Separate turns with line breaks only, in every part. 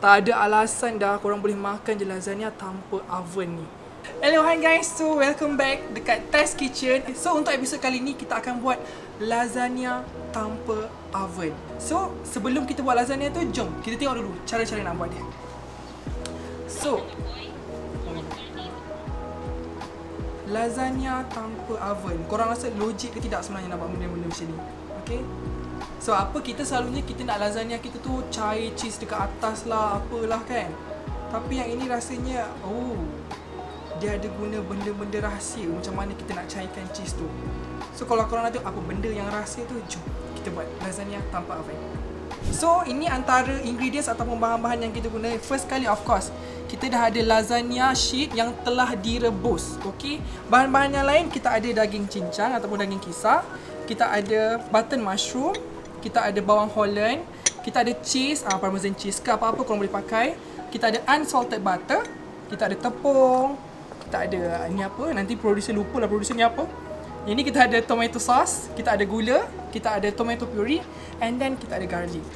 Tak ada alasan dah korang boleh makan je lasagna tanpa oven ni. Hello, hi guys. So, welcome back dekat Test Kitchen. So, untuk episod kali ni kita akan buat lasagna tanpa oven. So, sebelum kita buat lasagna tu, jom kita tengok dulu cara-cara nak buat dia. So, lasagna tanpa oven. Korang rasa logik ke tidak sebenarnya nak buat benda-benda macam ni? Okay. So apa kita selalunya kita nak lasagna kita tu cair cheese dekat atas lah, apalah kan. Tapi yang ini rasanya dia ada guna benda-benda rahsia macam mana kita nak cairkan cheese tu. So kalau korang nak tengok apa benda yang rahsia tu, jom kita buat lasagna tanpa oven. So ini antara ingredients ataupun bahan-bahan yang kita guna. First kali of course kita dah ada lasagna sheet yang telah direbus. Okey. Bahan-bahan yang lain kita ada daging cincang ataupun daging kisar. Kita ada button mushroom. Kita ada bawang Holland, kita ada cheese, parmesan cheese ke apa-apa korang boleh pakai. Kita ada unsalted butter, kita ada tepung, kita ada ni apa, nanti producer lupa lah producer ni apa. Yang ni kita ada tomato sauce, kita ada gula, kita ada tomato puree, and then kita ada garlic.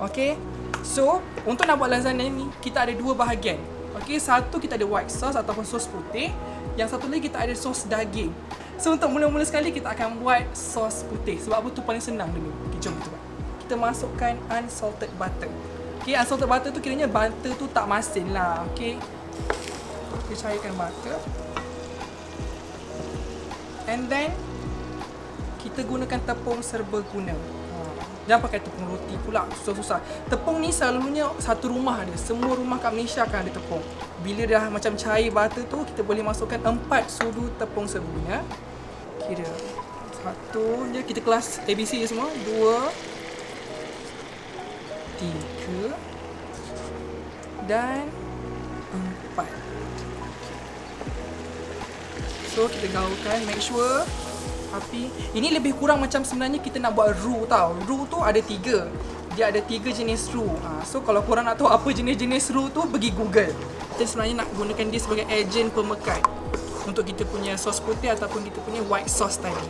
Okay, so untuk nak buat lasagna ni kita ada dua bahagian. Okay, satu kita ada white sauce ataupun sos putih, yang satu lagi kita ada sos daging. So untuk mula-mula sekali kita akan buat sos putih. Sebab apa tu paling senang dulu. Okay, jom kita buat. Kita masukkan unsalted butter. Okay, unsalted butter tu kiranya butter tu tak masin lah. Okay, kita cairkan butter. And then kita gunakan tepung serbaguna. Jangan pakai tepung roti pula, susah-susah. Tepung ni selalunya satu rumah ada. Semua rumah kat Malaysia akan ada tepung. Bila dah macam cair butter tu, kita boleh masukkan 4 sudu tepung serbaguna. Kira 1 je, kita kelas ABC je semua. 2 3 dan 4. So kita gaulkan, make sure api. Ini lebih kurang macam sebenarnya kita nak buat roux tau. Roux tu ada 3. Dia ada 3 jenis roux. So kalau korang nak tahu apa jenis-jenis roux tu, pergi Google. Kita sebenarnya nak gunakan dia sebagai ejen pemekat untuk kita punya sos putih ataupun kita punya white sauce tadi.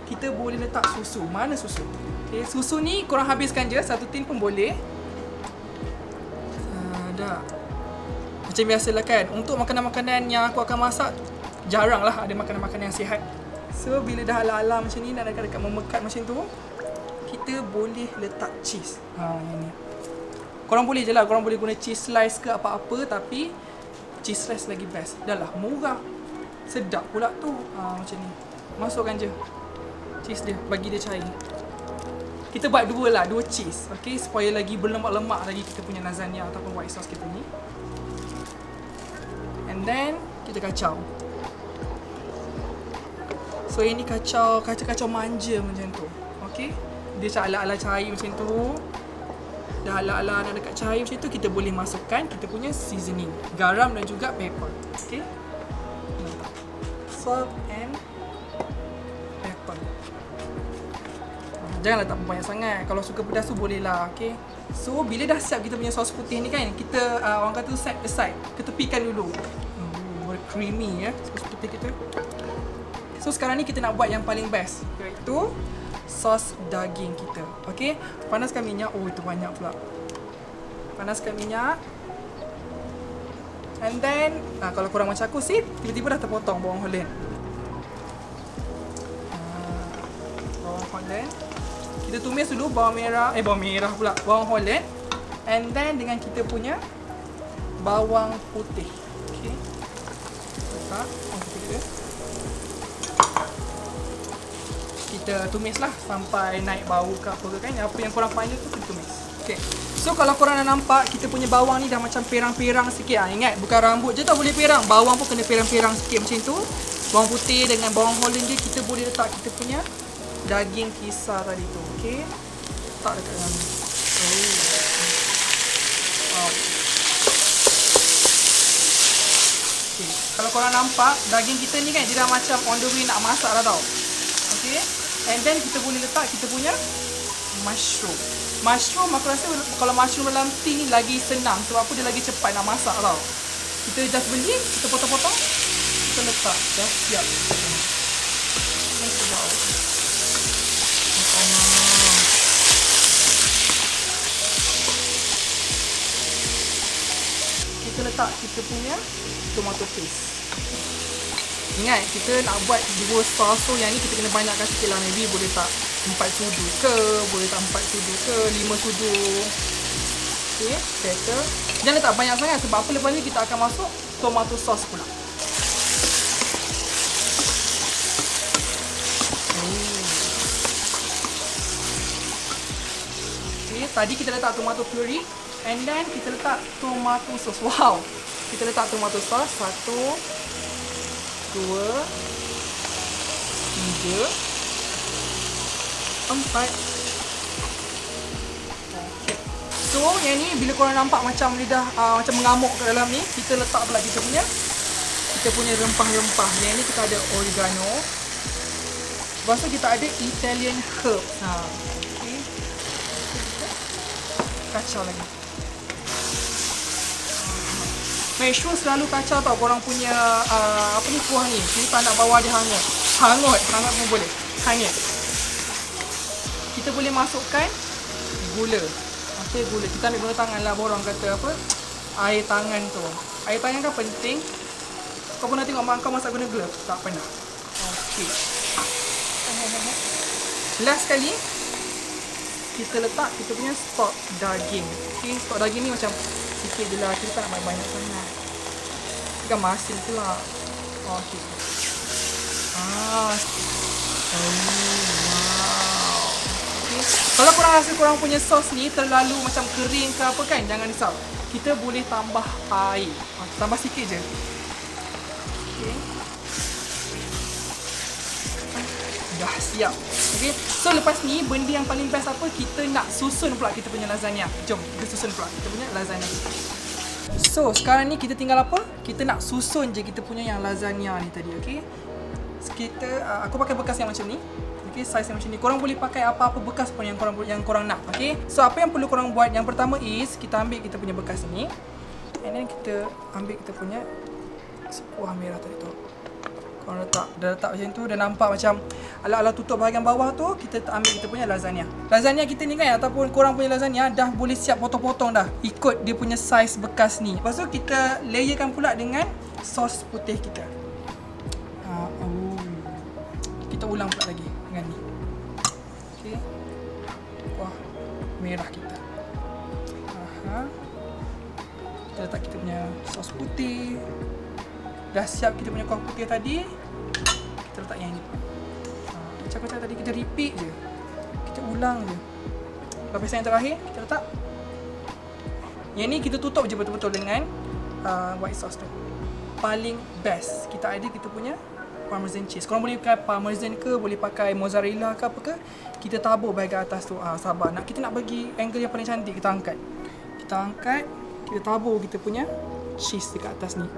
Kita boleh letak susu. Mana susu? Okay, susu ni korang habiskan je, 1 tin pun boleh. Dah. Macam biasalah kan, untuk makanan-makanan yang aku akan masak, jarang lah ada makanan-makanan yang sihat. So bila dah ala-ala macam ni, nak dekat-dekat memekat macam tu, kita boleh letak cheese. Yang ni. Korang boleh je lah, korang boleh guna cheese slice ke apa-apa, tapi cheese slice lagi best. Dah lah, murah. Sedap pula tu. Macam ni. Masukkan je cheese dia, bagi dia cair. Kita buat 2 lah, 2 cheese. Okay, supaya lagi berlemak-lemak lagi kita punya lasagna ataupun white sauce kita ni. And then kita kacau. So ini kacau manja macam tu. Okay, dia macam ala-ala cair macam tu. Dah ala-ala nak dekat cair macam tu, kita boleh masukkan kita punya seasoning, garam dan juga pepper. Okay, salt and pepper. Jangan letak banyak sangat. Kalau suka pedas tu boleh lah. Okay, so bila dah siap kita punya sos putih ni kan, kita orang kata set aside, ketepikan dulu. Creamy ya sos putih kita. So sekarang ni kita nak buat yang paling best, iaitu sos daging kita. Okay, panaskan minyak. Itu banyak pula. Panaskan minyak. And then kalau korang macam aku sih, tiba-tiba dah terpotong bawang Holland. Bawang Holland. Kita tumis dulu bawang merah pula, bawang Holland. And then dengan kita punya bawang putih. Okay, letak bawang putih kita. Kita tumis lah sampai naik bau ke apa ke kan. Apa yang korang pandai tu kita tumis. Okay, so kalau korang dah nampak kita punya bawang ni dah macam perang-perang sikit. Ingat, bukan rambut je tau boleh perang, bawang pun kena perang-perang sikit macam tu. Bawang putih dengan bawang Holland je, kita boleh letak kita punya daging kisar tadi tu. Okay, letak dekat dalam ni. Wow. Okay, kalau korang nampak daging kita ni kan, dia dah macam on the way nak masak dah tau. Okay, and then kita boleh letak kita punya mushroom. Mushroom aku rasa kalau mushroom dalam tin ni lagi senang. Sebab apa, dia lagi cepat nak masak tau. Kita just beli, kita potong-potong, kita letak. Dah siap. Ini sedap. kita letak kita punya tomato paste. Ingat, kita nak buat 2 sos, so yang ni kita kena banyakkan sikit lah. Maybe boleh tak 4 sudu ke, boleh tak 4 sudu ke, 5 sudu. Okay, better. Jangan letak banyak sangat sebab apa, lepas ni kita akan masuk tomato sauce pula. Okay, tadi kita letak tomato puree and then kita letak tomato sauce. Wow, kita letak tomato sauce 1, 2, 3, 4. Okay. So yang ni bila korang nampak macam lidah macam mengamuk kat dalam ni, kita letak pula kita punya rempah-rempah. Yang ni kita ada oregano. Lepas tu kita ada Italian herbs. Okay. Kacau lagi. Make sure selalu kacau tau korang punya apa ni, kuah ni. Kita tak nak bawah dia hangat. Hangat pun boleh. Hangit. Kita boleh masukkan gula. Okay, gula. Kita ambil gula tangan lah. Orang kata apa, air tangan tu. Air tangan kan penting. Kau pernah tengok mak kau masak guna glove? Tak pernah. Okay. Last sekali, kita letak kita punya stok daging. Okay, stok daging ni macam sikit je lah, kita tak nak banyak sangat. Ikan masin pula. Okay. Wow. Okay. Kalau korang rasa korang punya sos ni terlalu macam kering ke apa kan, jangan risau. Kita boleh tambah air. Tambah sikit je. Okay. Dah siap. Okay. So lepas ni benda yang paling best apa, kita nak susun pula kita punya lasagna. Jom kita susun pula kita punya lasagna. So sekarang ni kita tinggal apa? Kita nak susun je kita punya yang lasagna ni tadi. Okay. Kita aku pakai bekas yang macam ni. Okay, saiz yang macam ni. Korang boleh pakai apa-apa bekas pun yang korang nak. Okay. So apa yang perlu korang buat, yang pertama is kita ambil kita punya bekas ni. And then kita ambil kita punya kuah merah tadi tu. Korang dah letak macam tu, dah nampak macam ala-ala tutup bahagian bawah tu. Kita ambil kita punya lasagna. Lasagna kita ni kan, ataupun korang punya lasagna dah boleh siap potong-potong dah, ikut dia punya saiz bekas ni. Lepas tu kita layerkan pula dengan sos putih kita. Kita ulang pula lagi dengan ni. Okay. Kuah merah kita. Kita letak kita punya sos putih. Dah siap kita punya kuah putih tadi. Kita letak yang ni. Macam tadi kita repeat je. Kita ulang je. Lepas yang terakhir kita letak. Yang ni kita tutup je betul-betul dengan white sauce tu. Paling best. Kita ada kita punya parmesan cheese. Korang boleh pakai parmesan ke, boleh pakai mozzarella ke apa ke. Kita tabur bahagian atas tu. Sabar. Kita nak bagi angle yang paling cantik, kita angkat. Kita tabur kita punya cheese dekat atas ni.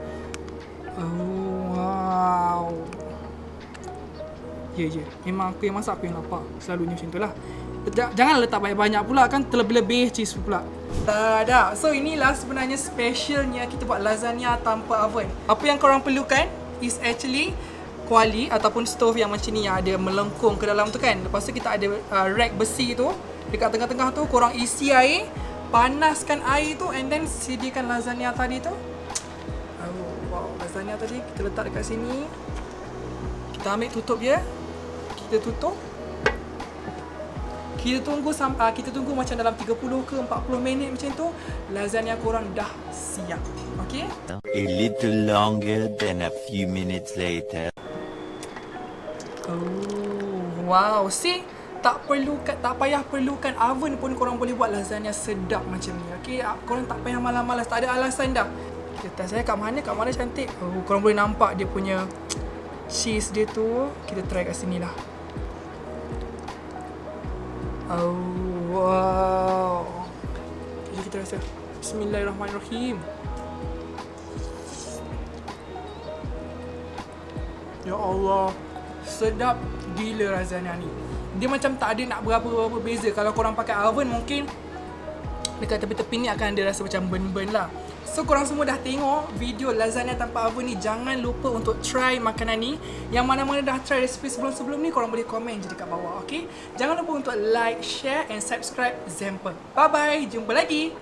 Oh, wow. Ya. Memang aku yang masak, aku yang lapar. Selalunya macam tu lah. Jangan letak banyak-banyak pula kan, terlebih-lebih cheese pula. Tak. So inilah sebenarnya specialnya kita buat lasagna tanpa oven. Apa yang korang perlukan is actually kuali ataupun stove yang macam ni, yang ada melengkung ke dalam tu kan. Lepas tu kita ada rack besi tu. Dekat tengah-tengah tu korang isi air, panaskan air tu, and then sediakan lasagna tadi tu. Wow, lasagna tadi kita letak dekat sini. Kita ambil tutup dia. Kita tutup. Kita tunggu macam dalam 30 ke 40 minit macam tu. Lasagna korang dah siap. Okay?
A little longer than a few minutes later.
Oh, wow. See? Tak payah perlukan oven pun korang boleh buat lasagna sedap macam ni. Okay? Korang tak payah malas-malas. Tak ada alasan dah. Kita test saya kat mana cantik. Oh, korang boleh nampak dia punya cheese dia tu. Kita try kat sini lah. Oh, wow. Jadi kita rasa. Bismillahirrahmanirrahim. Ya Allah, sedap gila lasagna ni. Dia macam tak ada nak berapa beza. Kalau korang pakai oven mungkin dekat tepi-tepi ni akan ada rasa macam burn-burn lah. So korang semua dah tengok video lasagna tanpa oven ni. Jangan lupa untuk try makanan ni. Yang mana-mana dah try resipi sebelum-sebelum ni, korang boleh komen je dekat bawah, okay? Jangan lupa untuk like, share and subscribe Zamper. Bye-bye, jumpa lagi.